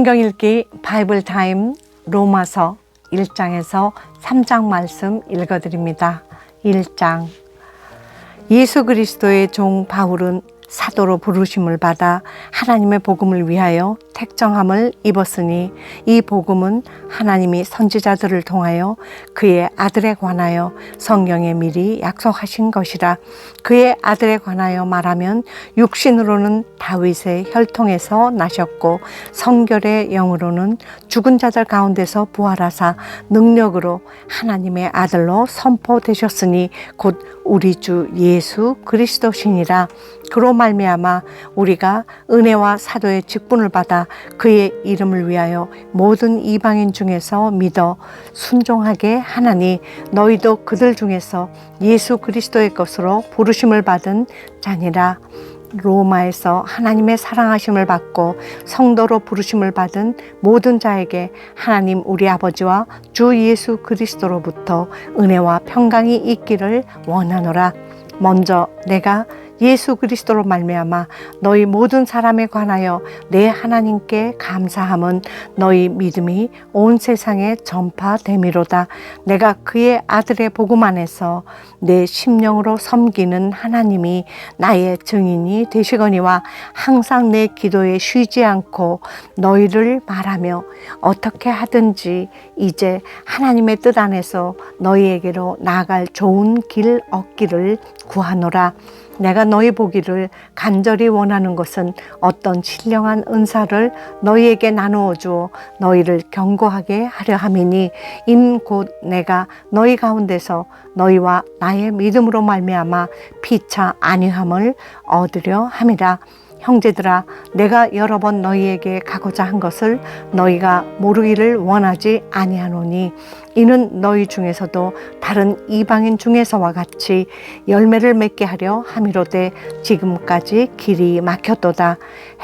성경 읽기 바이블 타임 로마서 1장에서 3장 말씀 읽어드립니다. 1장. 예수 그리스도의 종 바울은 사도로 부르심을 받아 하나님의 복음을 위하여 택정함을 입었으니 이 복음은 하나님이 선지자들을 통하여 그의 아들에 관하여 성경에 미리 약속하신 것이라. 그의 아들에 관하여 말하면 육신으로는 다윗의 혈통에서 나셨고 성결의 영으로는 죽은 자들 가운데서 부활하사 능력으로 하나님의 아들로 선포되셨으니 곧 우리 주 예수 그리스도시니라. 그로 말미암아 우리가 은혜와 사도의 직분을 받아 그의 이름을 위하여 모든 이방인 중에서 믿어 순종하게 하나니 너희도 그들 중에서 예수 그리스도의 것으로 부르심을 받은 자니라. 로마에서 하나님의 사랑하심을 받고 성도로 부르심을 받은 모든 자에게 하나님 우리 아버지와 주 예수 그리스도로부터 은혜와 평강이 있기를 원하노라. 먼저 내가 예수 그리스도로 말미암아 너희 모든 사람에 관하여 내 하나님께 감사함은 너희 믿음이 온 세상에 전파됨이로다. 내가 그의 아들의 복음 안에서 내 심령으로 섬기는 하나님이 나의 증인이 되시거니와 항상 내 기도에 쉬지 않고 너희를 말하며 어떻게 하든지 이제 하나님의 뜻 안에서 너희에게로 나아갈 좋은 길 얻기를 구하노라. 내가 너희 보기를 간절히 원하는 것은 어떤 신령한 은사를 너희에게 나누어 주어 너희를 견고하게 하려 함이니 인 곧 내가 너희 가운데서 너희와 나의 믿음으로 말미암아 피차 안위함을 얻으려 함이라. 형제들아, 내가 여러 번 너희에게 가고자 한 것을 너희가 모르기를 원하지 아니하노니 이는 너희 중에서도 다른 이방인 중에서와 같이 열매를 맺게 하려 함이로되 지금까지 길이 막혔도다.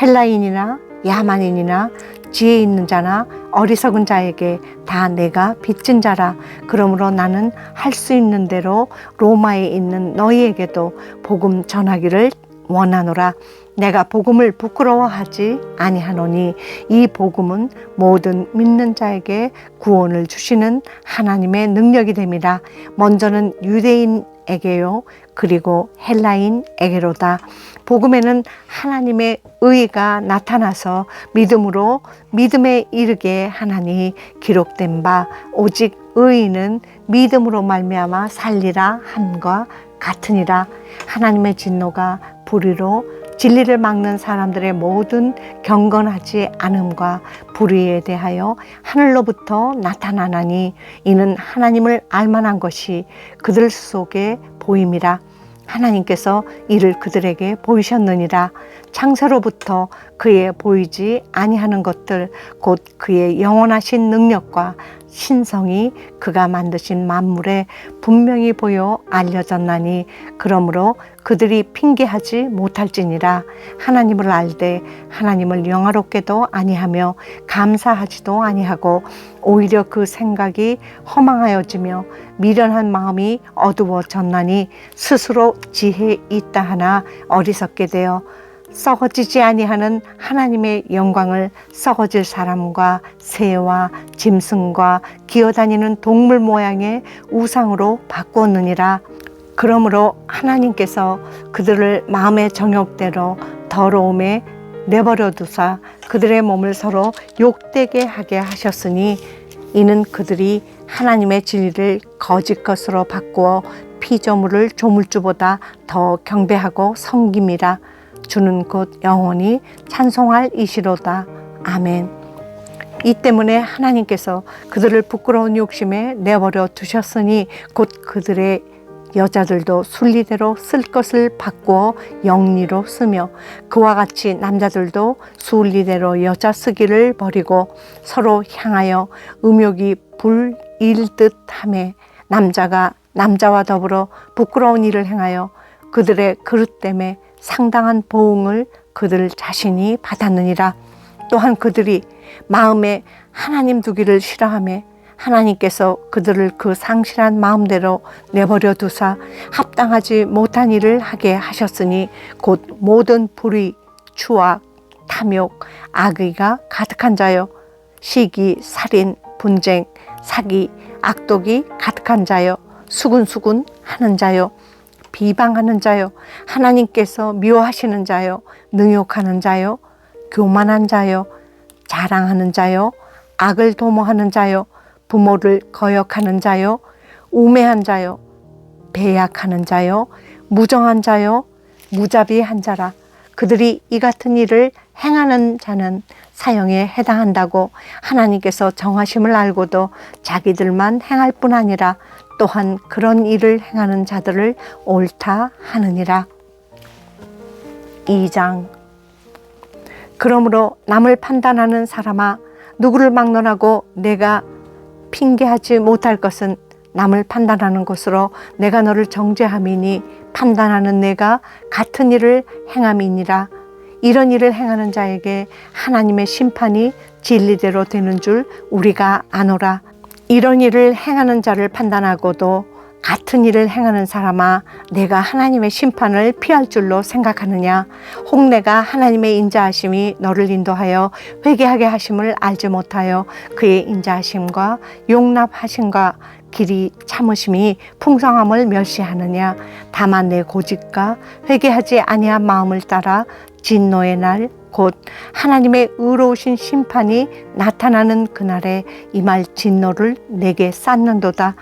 헬라인이나 야만인이나 지혜 있는 자나 어리석은 자에게 다 내가 빚진 자라. 그러므로 나는 할 수 있는 대로 로마에 있는 너희에게도 복음 전하기를 원하노라. 내가 복음을 부끄러워하지 아니하노니 이 복음은 모든 믿는 자에게 구원을 주시는 하나님의 능력이 됨이라. 먼저는 유대인에게요 그리고 헬라인에게로다. 복음에는 하나님의 의가 나타나서 믿음으로 믿음에 이르게 하나니 기록된 바 오직 의인은 믿음으로 말미암아 살리라 함과 같으니라. 하나님의 진노가 불의로 진리를 막는 사람들의 모든 경건하지 않음과 불의에 대하여 하늘로부터 나타나나니 이는 하나님을 알만한 것이 그들 속에 보임이라. 하나님께서 이를 그들에게 보이셨느니라. 창세로부터 그의 보이지 아니하는 것들 곧 그의 영원하신 능력과 신성이 그가 만드신 만물에 분명히 보여 알려졌나니 그러므로 그들이 핑계하지 못할지니라. 하나님을 알되 하나님을 영화롭게도 아니하며 감사하지도 아니하고 오히려 그 생각이 허망하여지며 미련한 마음이 어두워졌나니 스스로 지혜 있다 하나 어리석게 되어 썩어지지 아니하는 하나님의 영광을 썩어질 사람과 새와 짐승과 기어다니는 동물 모양의 우상으로 바꾸었느니라. 그러므로 하나님께서 그들을 마음의 정욕대로 더러움에 내버려 두사 그들의 몸을 서로 욕되게 하게 하셨으니 이는 그들이 하나님의 진리를 거짓 것으로 바꾸어 피조물을 조물주보다 더 경배하고 섬김이라. 주는 곧 영원히 찬송할 이시로다. 아멘. 이 때문에 하나님께서 그들을 부끄러운 욕심에 내버려 두셨으니 곧 그들의 여자들도 순리대로 쓸 것을 바꾸어 영리로 쓰며 그와 같이 남자들도 순리대로 여자 쓰기를 버리고 서로 향하여 음욕이 불일 듯하며 남자가 남자와 더불어 부끄러운 일을 행하여 그들의 그릇 때문에 상당한 보응을 그들 자신이 받았느니라. 또한 그들이 마음에 하나님 두기를 싫어하며 하나님께서 그들을 그 상실한 마음대로 내버려 두사 합당하지 못한 일을 하게 하셨으니 곧 모든 불의, 추악, 탐욕, 악의가 가득한 자요. 시기, 살인, 분쟁, 사기, 악독이 가득한 자요. 수군수군 하는 자요. 비방하는 자요. 하나님께서 미워하시는 자요. 능욕하는 자요. 교만한 자요. 자랑하는 자요. 악을 도모하는 자요. 부모를 거역하는 자요. 우매한 자요. 배약하는 자요. 무정한 자요. 무자비한 자라. 그들이 이 같은 일을 행하는 자는 사형에 해당한다고 하나님께서 정하심을 알고도 자기들만 행할 뿐 아니라 또한 그런 일을 행하는 자들을 옳다 하느니라. 2장. 그러므로 남을 판단하는 사람아, 누구를 막론하고 내가 핑계하지 못할 것은 남을 판단하는 것으로 내가 너를 정죄함이니 판단하는 내가 같은 일을 행함이니라. 이런 일을 행하는 자에게 하나님의 심판이 진리대로 되는 줄 우리가 아노라. 이런 일을 행하는 자를 판단하고도 같은 일을 행하는 사람아, 내가 하나님의 심판을 피할 줄로 생각하느냐? 혹 내가 하나님의 인자하심이 너를 인도하여 회개하게 하심을 알지 못하여 그의 인자하심과 용납하심과 길이 참으심이 풍성함을 멸시하느냐? 다만 내 고집과 회개하지 아니한 마음을 따라 진노의 날 곧 하나님의 의로우신 심판이 나타나는 그날에 임할 진노를 내게 쌓는도다.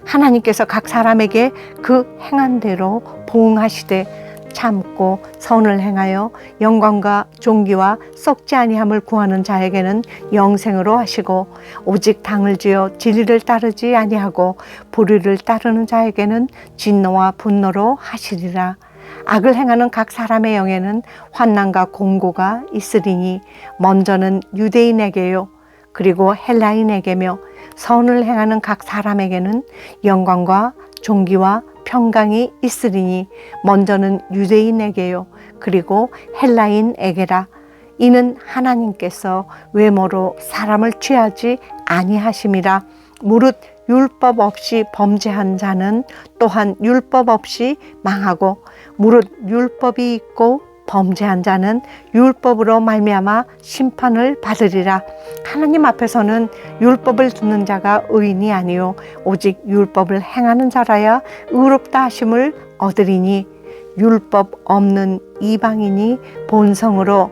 하나님께서 각 사람에게 그 행한 대로 보응하시되 참고 선을 행하여 영광과 존귀와 썩지 아니함을 구하는 자에게는 영생으로 하시고, 오직 당을 지어 진리를 따르지 아니하고 불의를 따르는 자에게는 진노와 분노로 하시리라. 악을 행하는 각 사람의 영에는 환난과 공고가 있으리니 먼저는 유대인에게요, 그리고 헬라인에게며 선을 행하는 각 사람에게는 영광과 존귀와 평강이 있으리니 먼저는 유대인에게요, 그리고 헬라인에게라. 이는 하나님께서 외모로 사람을 취하지 아니하심이라. 무릇 율법 없이 범죄한 자는 또한 율법 없이 망하고, 무릇 율법이 있고 범죄한 자는 율법으로 말미암아 심판을 받으리라. 하나님 앞에서는 율법을 듣는 자가 의인이 아니요 오직 율법을 행하는 자라야 의롭다 하심을 얻으리니, 율법 없는 이방인이 본성으로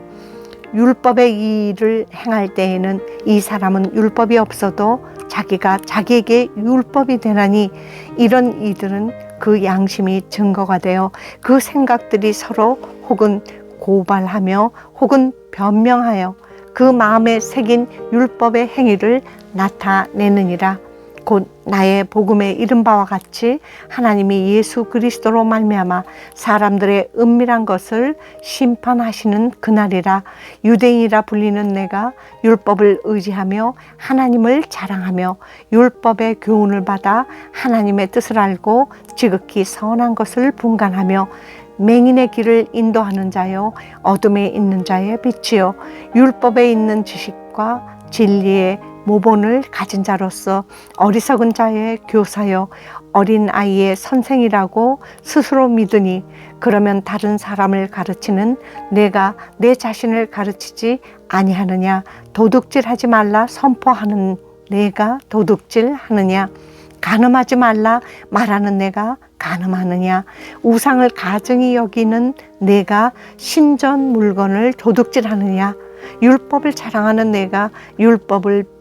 율법의 일을 행할 때에는 이 사람은 율법이 없어도 자기가 자기에게 율법이 되나니, 이런 이들은 그 양심이 증거가 되어 그 생각들이 서로 혹은 고발하며 혹은 변명하여 그 마음에 새긴 율법의 행위를 나타내느니라. 곧 나의 복음에 이른 바와 같이 하나님이 예수 그리스도로 말미암아 사람들의 은밀한 것을 심판하시는 그날이라. 유대인이라 불리는 내가 율법을 의지하며 하나님을 자랑하며 율법의 교훈을 받아 하나님의 뜻을 알고 지극히 선한 것을 분간하며 맹인의 길을 인도하는 자요 어둠에 있는 자의 빛이요 율법에 있는 지식과 진리의 모본을 가진 자로서 어리석은 자의 교사요 어린 아이의 선생이라고 스스로 믿으니, 그러면 다른 사람을 가르치는 내가 내 자신을 가르치지 아니하느냐? 도둑질하지 말라 선포하는 내가 도둑질하느냐? 간음하지 말라 말하는 내가 간음하느냐? 우상을 가증히 여기는 내가 신전 물건을 도둑질하느냐? 율법을 자랑하는 내가 율법을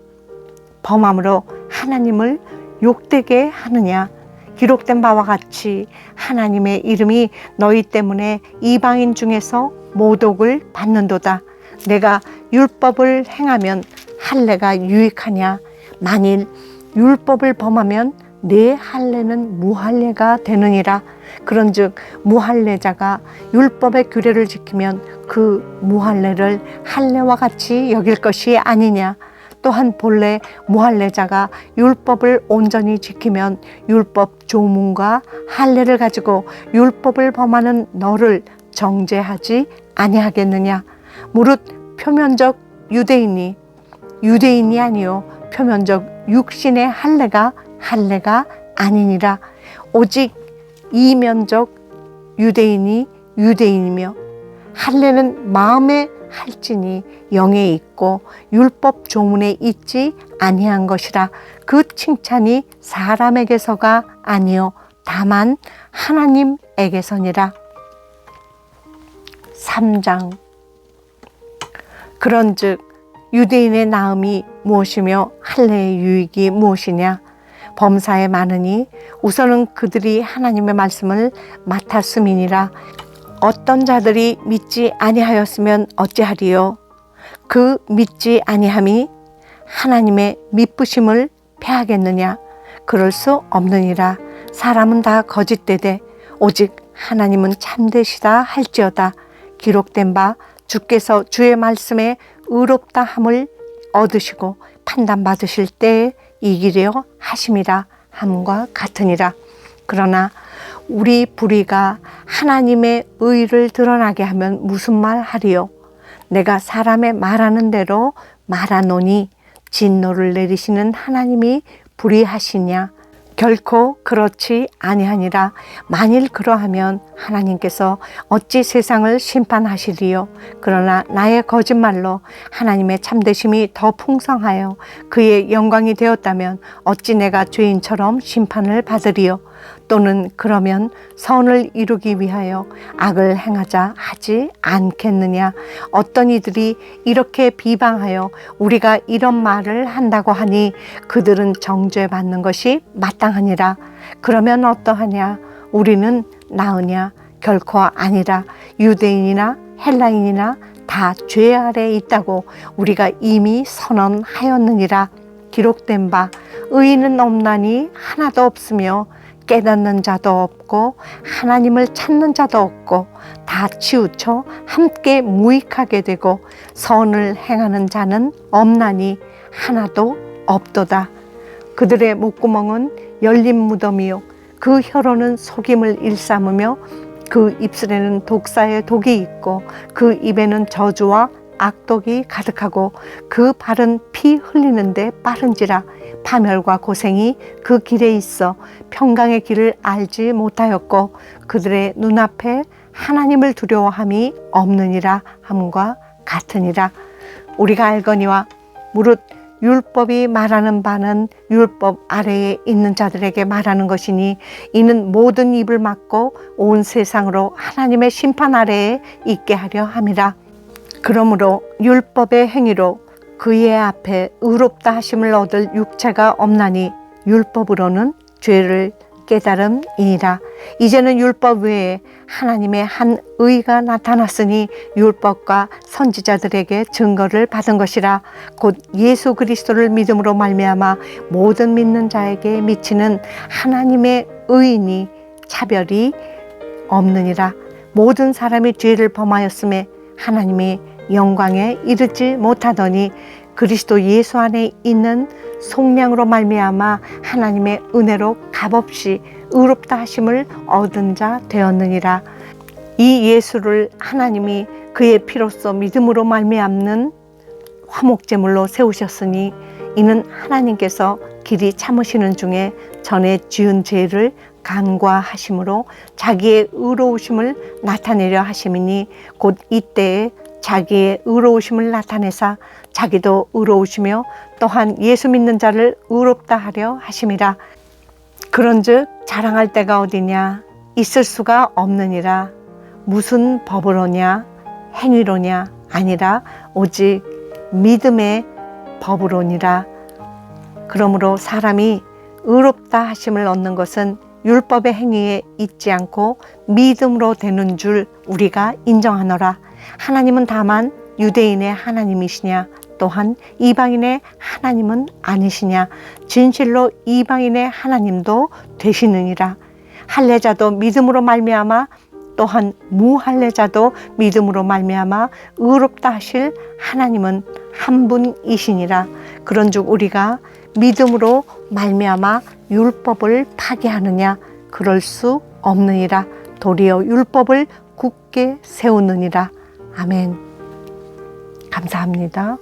범함으로 하나님을 욕되게 하느냐? 기록된 바와 같이 하나님의 이름이 너희 때문에 이방인 중에서 모독을 받는도다. 내가 율법을 행하면 할례가 유익하냐? 만일 율법을 범하면 내 할례는 무할례가 되느니라. 그런즉 무할례자가 율법의 규례를 지키면 그 무할례를 할례와 같이 여길 것이 아니냐? 또한 본래 무할례자가 율법을 온전히 지키면 율법 조문과 할례를 가지고 율법을 범하는 너를 정죄하지 아니하겠느냐? 무릇 표면적 유대인이 아니요 표면적 육신의 할례가 아니니라. 오직 이면적 유대인이 유대인이며 할례는 마음의 할지니 영에 있고 율법 조문에 있지 아니한 것이라. 그 칭찬이 사람에게서가 아니요 다만 하나님에게서니라. 3장. 그런즉 유대인의 나음이 무엇이며 할례의 유익이 무엇이냐. 범사에 많으니 우선은 그들이 하나님의 말씀을 맡았음이니라. 어떤 자들이 믿지 아니하였으면 어찌하리요. 그 믿지 아니함이 하나님의 미쁘심을 패하겠느냐. 그럴 수 없느니라. 사람은 다 거짓되되 오직 하나님은 참되시다 할지어다. 기록된 바 주께서 주의 말씀에 의롭다 함을 얻으시고 판단받으실 때에 이기려 하심이라 함과 같으니라. 그러나 우리 불의가 하나님의 의를 드러나게 하면 무슨 말 하리요. 내가 사람의 말하는 대로 말하노니 진노를 내리시는 하나님이 불의하시냐. 결코 그렇지 아니하니라. 만일 그러하면 하나님께서 어찌 세상을 심판하시리요. 그러나 나의 거짓말로 하나님의 참되심이 더 풍성하여 그의 영광이 되었다면 어찌 내가 죄인처럼 심판을 받으리요. 또는 그러면 선을 이루기 위하여 악을 행하자 하지 않겠느냐. 어떤 이들이 이렇게 비방하여 우리가 이런 말을 한다고 하니 그들은 정죄받는 것이 마땅하니라. 그러면 어떠하냐. 우리는 나으냐. 결코 아니라. 유대인이나 헬라인이나 다 죄 아래에 있다고 우리가 이미 선언하였느니라. 기록된 바 의인은 없나니 하나도 없으며 깨닫는 자도 없고 하나님을 찾는 자도 없고 다 치우쳐 함께 무익하게 되고 선을 행하는 자는 없나니 하나도 없도다. 그들의 목구멍은 열린 무덤이요 그 혀로는 속임을 일삼으며 그 입술에는 독사의 독이 있고 그 입에는 저주와 악독이 가득하고 그 발은 피 흘리는데 빠른지라. 파멸과 고생이 그 길에 있어 평강의 길을 알지 못하였고 그들의 눈앞에 하나님을 두려워함이 없느니라 함과 같으니라. 우리가 알거니와 무릇 율법이 말하는 바는 율법 아래에 있는 자들에게 말하는 것이니 이는 모든 입을 막고 온 세상으로 하나님의 심판 아래에 있게 하려 함이라. 그러므로 율법의 행위로 그의 앞에 의롭다 하심을 얻을 육체가 없나니 율법으로는 죄를 깨달음이니라. 이제는 율법 외에 하나님의 한 의가 나타났으니 율법과 선지자들에게 증거를 받은 것이라. 곧 예수 그리스도를 믿음으로 말미암아 모든 믿는 자에게 미치는 하나님의 의인이 차별이 없느니라. 모든 사람이 죄를 범하였음에 하나님이 영광에 이르지 못하더니 그리스도 예수 안에 있는 속량으로 말미암아 하나님의 은혜로 값없이 의롭다 하심을 얻은 자 되었느니라. 이 예수를 하나님이 그의 피로써 믿음으로 말미암는 화목제물로 세우셨으니 이는 하나님께서 길이 참으시는 중에 전에 지은 죄를 간과하심으로 자기의 의로우심을 나타내려 하심이니 곧 이때에 자기의 의로우심을 나타내사 자기도 의로우시며 또한 예수 믿는 자를 의롭다 하려 하심이라. 그런즉 자랑할 데가 어디냐. 있을 수가 없느니라. 무슨 법으로냐 행위로냐 아니라 오직 믿음의 법으로니라. 그러므로 사람이 의롭다 하심을 얻는 것은 율법의 행위에 있지 않고 믿음으로 되는 줄 우리가 인정하노라. 하나님은 다만 유대인의 하나님이시냐 또한 이방인의 하나님은 아니시냐. 진실로 이방인의 하나님도 되시느니라. 할례자도 믿음으로 말미암아 또한 무할례자도 믿음으로 말미암아 의롭다 하실 하나님은 한 분이시니라. 그런즉 우리가 믿음으로 말미암아 율법을 파괴하느냐. 그럴 수 없느니라. 도리어 율법을 굳게 세우느니라. 아멘. 감사합니다.